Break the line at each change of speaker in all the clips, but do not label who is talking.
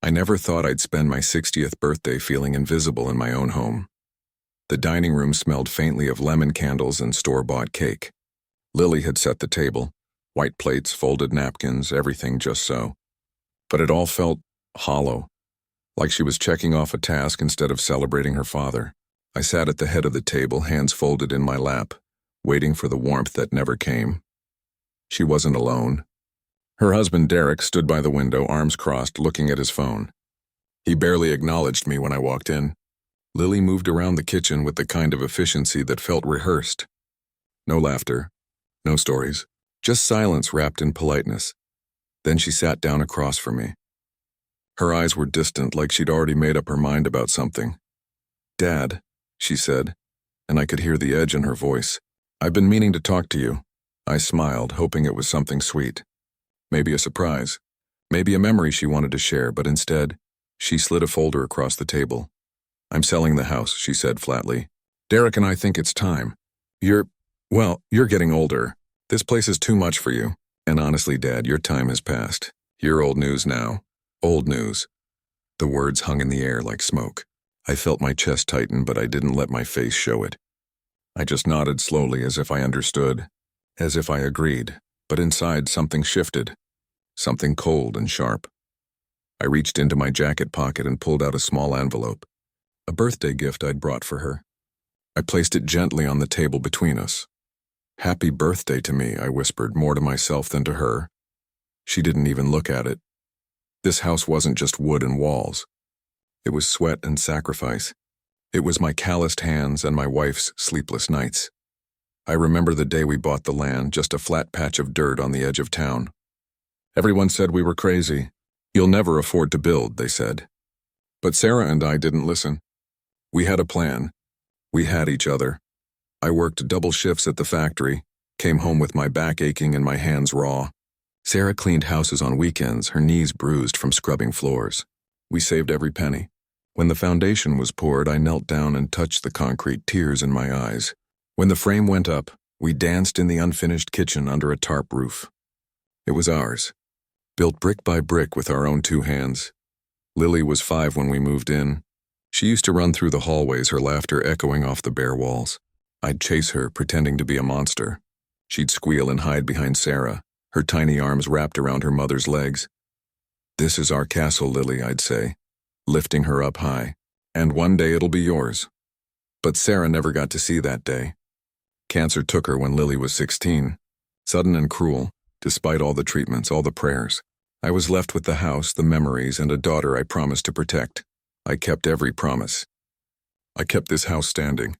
I never thought I'd spend my 60th birthday feeling invisible in my own home. The dining room smelled faintly of lemon candles and store-bought cake. Lily had set the table, white plates, folded napkins, everything just so. But it all felt hollow, like she was checking off a task instead of celebrating her father. I sat at the head of the table, hands folded in my lap, waiting for the warmth that never came. She wasn't alone. Her husband Derek stood by the window, arms crossed, looking at his phone. He barely acknowledged me when I walked in. Lily moved around the kitchen with the kind of efficiency that felt rehearsed. No laughter, no stories, just silence wrapped in politeness. Then she sat down across from me. Her eyes were distant, like she'd already made up her mind about something. "Dad," she said, and I could hear the edge in her voice. "I've been meaning to talk to you." I smiled, hoping it was something sweet. Maybe a surprise. Maybe a memory she wanted to share, but instead, she slid a folder across the table. "I'm selling the house," she said flatly. "Derek and I think it's time. You're getting older. This place is too much for you. And honestly, Dad, your time has passed. You're old news now. Old news." The words hung in the air like smoke. I felt my chest tighten, but I didn't let my face show it. I just nodded slowly, as if I understood, as if I agreed, but inside something shifted, something cold and sharp. I reached into my jacket pocket and pulled out a small envelope, a birthday gift I'd brought for her. I placed it gently on the table between us. "Happy birthday to me," I whispered, more to myself than to her. She didn't even look at it. This house wasn't just wood and walls. It was sweat and sacrifice. It was my calloused hands and my wife's sleepless nights. I remember the day we bought the land, just a flat patch of dirt on the edge of town. Everyone said we were crazy. "You'll never afford to build," they said. But Sarah and I didn't listen. We had a plan. We had each other. I worked double shifts at the factory, came home with my back aching and my hands raw. Sarah cleaned houses on weekends, her knees bruised from scrubbing floors. We saved every penny. When the foundation was poured, I knelt down and touched the concrete, tears in my eyes. When the frame went up, we danced in the unfinished kitchen under a tarp roof. It was ours, built brick by brick with our own two hands. Lily was 5 when we moved in. She used to run through the hallways, her laughter echoing off the bare walls. I'd chase her, pretending to be a monster. She'd squeal and hide behind Sarah, her tiny arms wrapped around her mother's legs. "This is our castle, Lily," I'd say, lifting her up high. "And one day it'll be yours." But Sarah never got to see that day. Cancer took her when Lily was 16. Sudden and cruel, despite all the treatments, all the prayers. I was left with the house, the memories, and a daughter I promised to protect. I kept every promise. I kept this house standing.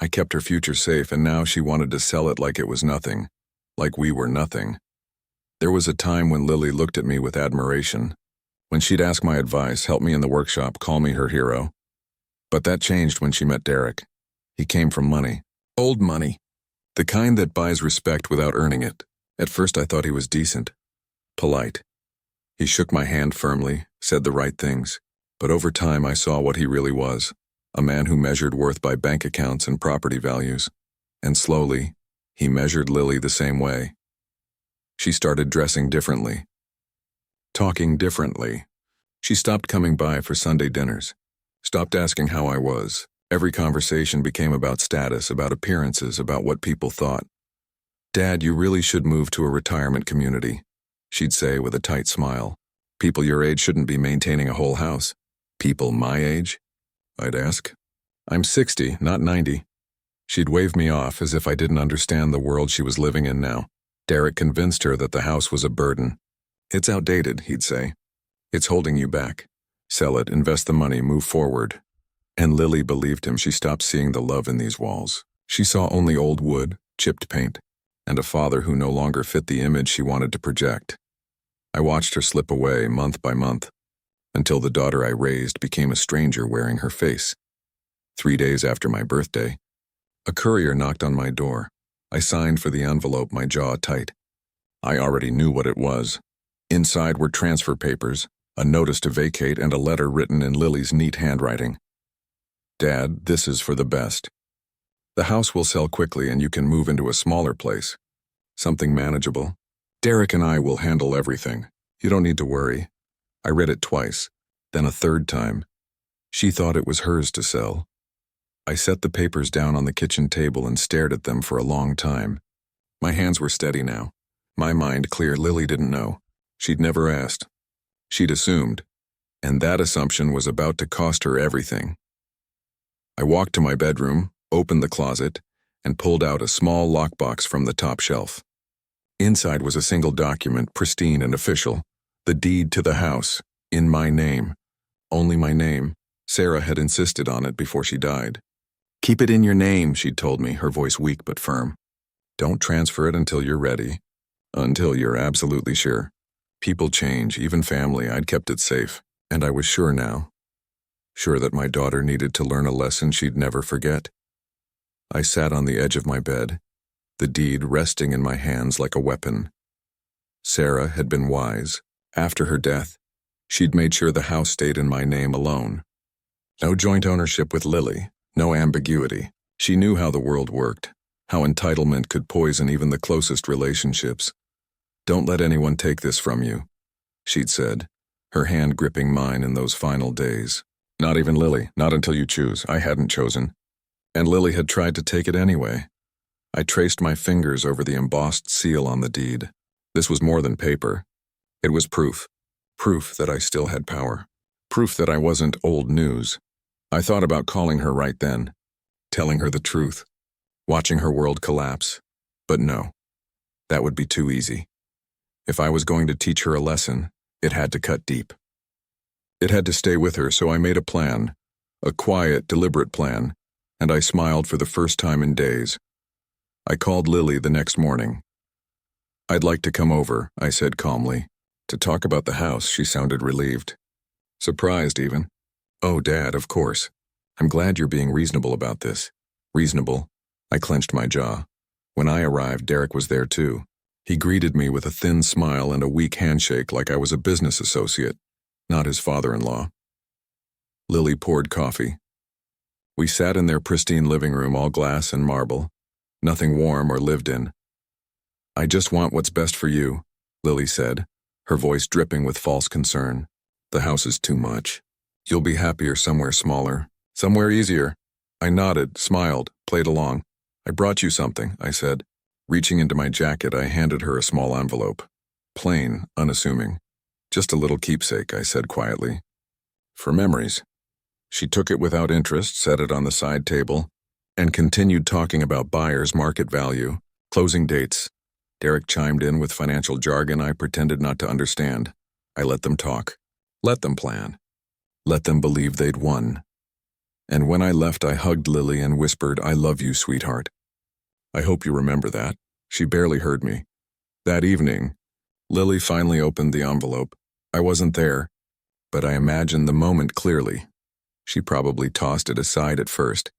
I kept her future safe, and now she wanted to sell it like it was nothing, like we were nothing. There was a time when Lily looked at me with admiration, when she'd ask my advice, help me in the workshop, call me her hero. But that changed when she met Derek. He came from money. Old money. The kind that buys respect without earning it. At first I thought he was decent, polite. He shook my hand firmly, said the right things. But over time I saw what he really was. A man who measured worth by bank accounts and property values. And slowly, he measured Lily the same way. She started dressing differently, talking differently. She stopped coming by for Sunday dinners, stopped asking how I was. Every conversation became about status, about appearances, about what people thought. "Dad, you really should move to a retirement community," she'd say with a tight smile. "People your age shouldn't be maintaining a whole house." "People my age?" I'd ask. "I'm 60, not 90. She'd wave me off as if I didn't understand the world she was living in now. Derek convinced her that the house was a burden. "It's outdated," he'd say. "It's holding you back. Sell it, invest the money, move forward." And Lily believed him. She stopped seeing the love in these walls. She saw only old wood, chipped paint, and a father who no longer fit the image she wanted to project. I watched her slip away month by month, until the daughter I raised became a stranger wearing her face. 3 days after my birthday, a courier knocked on my door. I signed for the envelope, my jaw tight. I already knew what it was. Inside were transfer papers, a notice to vacate, and a letter written in Lily's neat handwriting. "Dad, this is for the best. The house will sell quickly and you can move into a smaller place. Something manageable. Derek and I will handle everything. You don't need to worry." I read it twice, Then a third time. She thought it was hers to sell. I set the papers down on the kitchen table and stared at them for a long time. My hands were steady now. My mind clear. Lily didn't know. She'd never asked. She'd assumed. And that assumption was about to cost her everything. I walked to my bedroom, opened the closet, and pulled out a small lockbox from the top shelf. Inside was a single document, pristine and official. The deed to the house, in my name. Only my name. Sarah had insisted on it before she died. Keep it in your name, she'd told me, her voice weak but firm. Don't transfer it until you're ready. Until you're absolutely sure. People change, even family. I'd kept it safe. And I was sure now. Sure that my daughter needed to learn a lesson she'd never forget. I sat on the edge of my bed, the deed resting in my hands like a weapon. Sarah had been wise. After her death, she'd made sure the house stayed in my name alone. No joint ownership with Lily, no ambiguity. She knew how the world worked, how entitlement could poison even the closest relationships. Don't let anyone take this from you, she'd said, her hand gripping mine in those final days. Not even Lily, not until you choose. I hadn't chosen. And Lily had tried to take it anyway. I traced my fingers over the embossed seal on the deed. This was more than paper. It was proof. Proof that I still had power. Proof that I wasn't old news. I thought about calling her right then, telling her the truth, watching her world collapse. But no, that would be too easy. If I was going to teach her a lesson, it had to cut deep. It had to stay with her, so I made a plan, a quiet, deliberate plan, and I smiled for the first time in days. I called Lily the next morning. I'd like to come over, I said calmly. To talk about the house, she sounded relieved. Surprised, even. Oh, Dad, of course. I'm glad you're being reasonable about this. Reasonable? I clenched my jaw. When I arrived, Derek was there too. He greeted me with a thin smile and a weak handshake like I was a business associate, not his father-in-law. Lily poured coffee. We sat in their pristine living room, all glass and marble, nothing warm or lived in. I just want what's best for you, Lily said, her voice dripping with false concern. The house is too much. You'll be happier somewhere smaller, somewhere easier. I nodded, smiled, played along. I brought you something, I said. Reaching into my jacket, I handed her a small envelope. Plain, unassuming. Just a little keepsake, I said quietly. For memories. She took it without interest, set it on the side table, and continued talking about buyers' market value, closing dates. Derek chimed in with financial jargon I pretended not to understand. I let them talk. Let them plan. Let them believe they'd won. And when I left, I hugged Lily and whispered, I love you, sweetheart. I hope you remember that. She barely heard me. That evening, Lily finally opened the envelope. I wasn't there, but I imagined the moment clearly. She probably tossed it aside at first,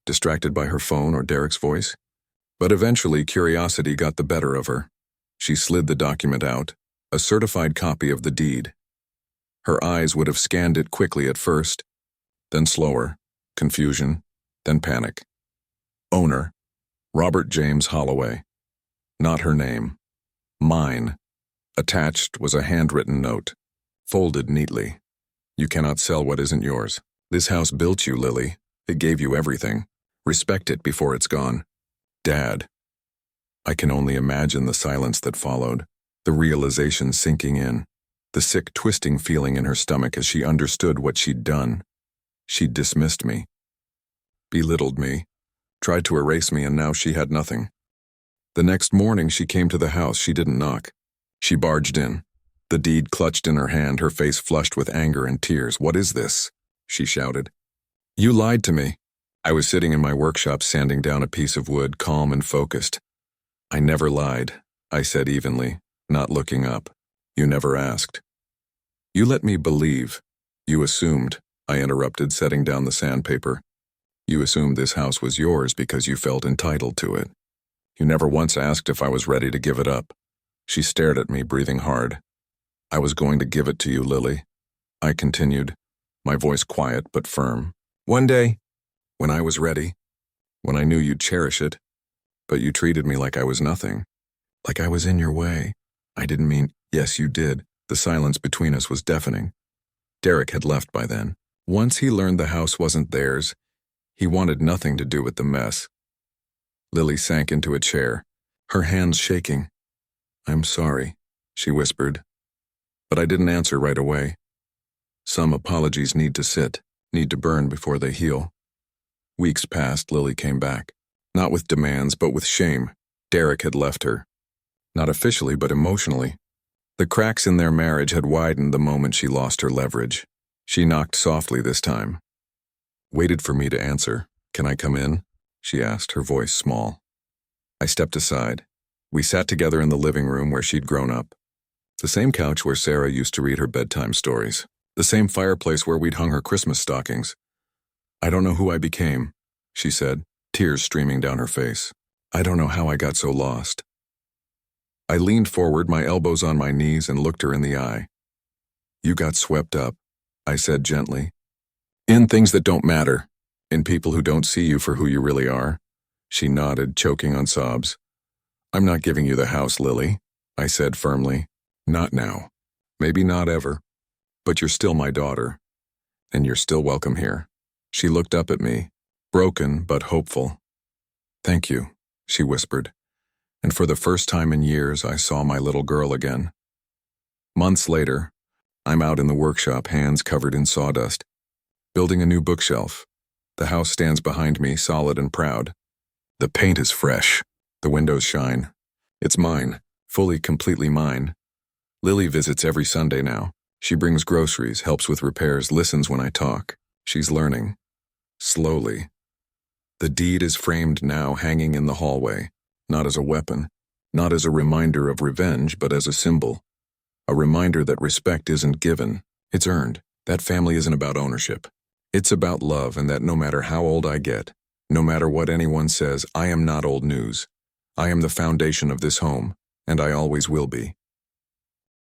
distracted by her phone or Derek's voice. But eventually, curiosity got the better of her. She slid the document out, a certified copy of the deed. Her eyes would have scanned it quickly at first, then slower, confusion, then panic. Owner, Robert James Holloway. Not her name. Mine. Attached was a handwritten note, folded neatly. You cannot sell what isn't yours. This house built you, Lily. It gave you everything. Respect it before it's gone. Dad. I can only imagine the silence that followed, the realization sinking in, the sick twisting feeling in her stomach as she understood what she'd done. She'd dismissed me, belittled me, tried to erase me, and now she had nothing. The next morning she came to the house. She didn't knock. She barged in, the deed clutched in her hand, her face flushed with anger and tears. What is this? She shouted. You lied to me. I was sitting in my workshop sanding down a piece of wood, calm and focused. I never lied, I said evenly, not looking up. You never asked. You let me believe. You assumed, I interrupted, setting down the sandpaper. You assumed this house was yours because you felt entitled to it. You never once asked if I was ready to give it up. She stared at me, breathing hard. I was going to give it to you, Lily. I continued, my voice quiet but firm. One day, when I was ready, when I knew you'd cherish it, but you treated me like I was nothing, like I was in your way. I didn't mean, yes, you did. The silence between us was deafening. Derek had left by then. Once he learned the house wasn't theirs, he wanted nothing to do with the mess. Lily sank into a chair, her hands shaking. "I'm sorry," she whispered. But I didn't answer right away. Some apologies need to sit, need to burn before they heal. Weeks passed, Lily came back. Not with demands, but with shame. Derek had left her. Not officially, but emotionally. The cracks in their marriage had widened the moment she lost her leverage. She knocked softly this time. Waited for me to answer. "Can I come in?" she asked, her voice small. I stepped aside. We sat together in the living room where she'd grown up. The same couch where Sarah used to read her bedtime stories. The same fireplace where we'd hung her Christmas stockings. "I don't know who I became," she said, tears streaming down her face. "I don't know how I got so lost." I leaned forward, my elbows on my knees, and looked her in the eye. "You got swept up," I said gently. "In things that don't matter. In people who don't see you for who you really are." She nodded, choking on sobs. "I'm not giving you the house, Lily," I said firmly. "Not now. Maybe not ever. But you're still my daughter. And you're still welcome here." She looked up at me, broken but hopeful. "Thank you," she whispered. And for the first time in years, I saw my little girl again. Months later, I'm out in the workshop, hands covered in sawdust, building a new bookshelf. The house stands behind me, solid and proud. The paint is fresh. The windows shine. It's mine, fully, completely mine. Lily visits every Sunday now. She brings groceries, helps with repairs, listens when I talk. She's learning. Slowly. The deed is framed now, hanging in the hallway. Not as a weapon, not as a reminder of revenge, but as a symbol. A reminder that respect isn't given, it's earned. That family isn't about ownership. It's about love, and that no matter how old I get, no matter what anyone says, I am not old news. I am the foundation of this home, and I always will be.